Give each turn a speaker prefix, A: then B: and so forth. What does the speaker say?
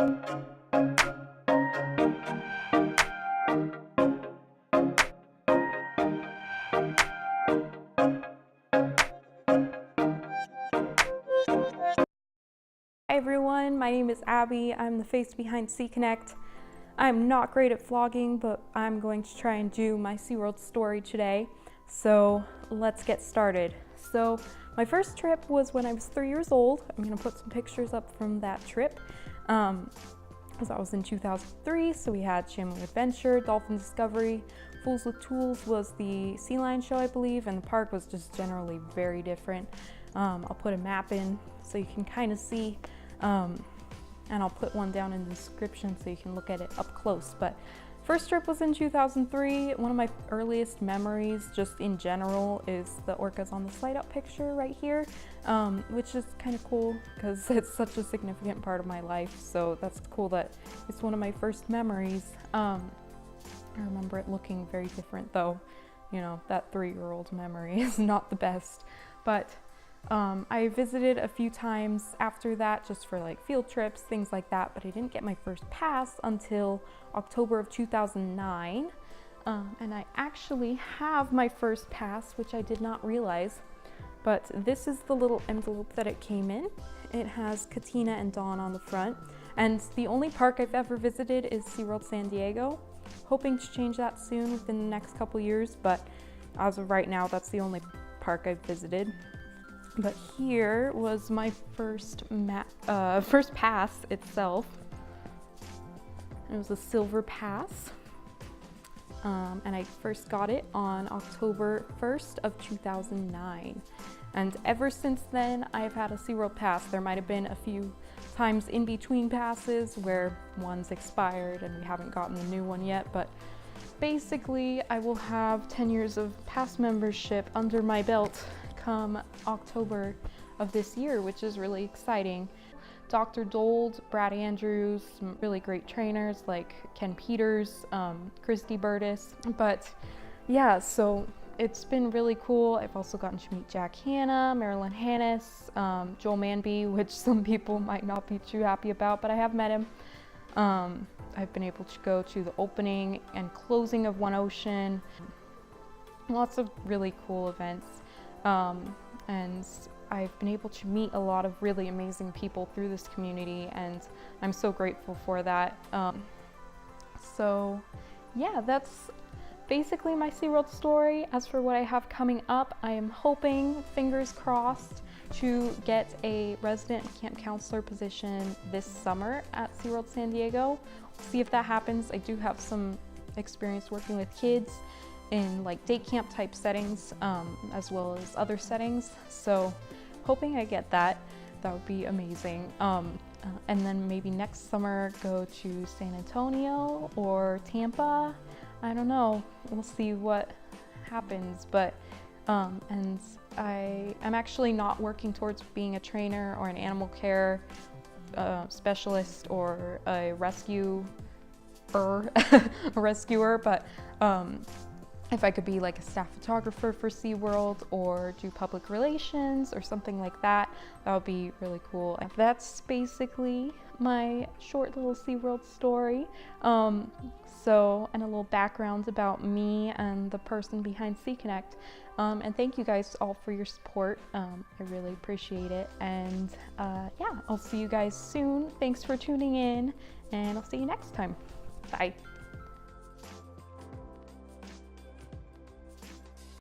A: Hi everyone, my name is Abby. I'm the face behind SeaConnect. I'm not great at vlogging, but I'm going to try and do my SeaWorld story today. So let's get started. So my first trip was when I was 3 years old. I'm gonna put some pictures up from that trip. Because that was in 2003, so we had Channel Adventure, Dolphin Discovery, Fools with Tools was the sea lion show, I believe, and the park was just generally very different. I'll put a map in so you can kind of see, and I'll put one down in the description so you can look at it up close. But first trip was in 2003. One of my earliest memories just in general is the orcas on the slide out picture right here, which is kind of cool because it's such a significant part of my life. So that's cool that it's one of my first memories. I remember it looking very different though. You know, that 3-year-old memory is not the best. But I visited a few times after that just for like field trips, things like that, but I didn't get my first pass until October of 2009. And I actually have my first pass, which I did not realize, but this is the little envelope that it came in. It has Katina and Dawn on the front, and the only park I've ever visited is SeaWorld San Diego. Hoping to change that soon within the next couple years, but as of right now, that's the only park I've visited. But here was my first pass itself. It was a silver pass, and I first got it on October 1st of 2009. And ever since then, I've had a SeaWorld pass. There might have been a few times in between passes where one's expired and we haven't gotten the new one yet, but basically I will have 10 years of pass membership under my belt come October of this year, which is really exciting. Dr. Dold, Brad Andrews, some really great trainers like Ken Peters, Christy Burtis. But yeah, so it's been really cool. I've also gotten to meet Jack Hanna, Marilyn Hannis, Joel Manby, which some people might not be too happy about, but I have met him. I've been able to go to the opening and closing of One Ocean. Lots of really cool events. And I've been able to meet a lot of really amazing people through this community, and I'm so grateful for that. So yeah, that's basically my SeaWorld story. As for what I have coming up, I am hoping, fingers crossed, to get a resident camp counselor position this summer at SeaWorld San Diego. See if that happens. I do have some experience working with kids in like day camp type settings, as well as other settings. So hoping I get that. That would be amazing. And then maybe next summer go to San Antonio or Tampa. I don't know, we'll see what happens. But and I'm actually not working towards being a trainer or an animal care specialist or a rescuer, but if I could be like a staff photographer for SeaWorld or do public relations or something like that, that would be really cool. That's basically my short little SeaWorld story. And a little background about me and the person behind SeaConnect. And thank you guys all for your support. I really appreciate it. And yeah, I'll see you guys soon. Thanks for tuning in, and I'll see you next time. Bye.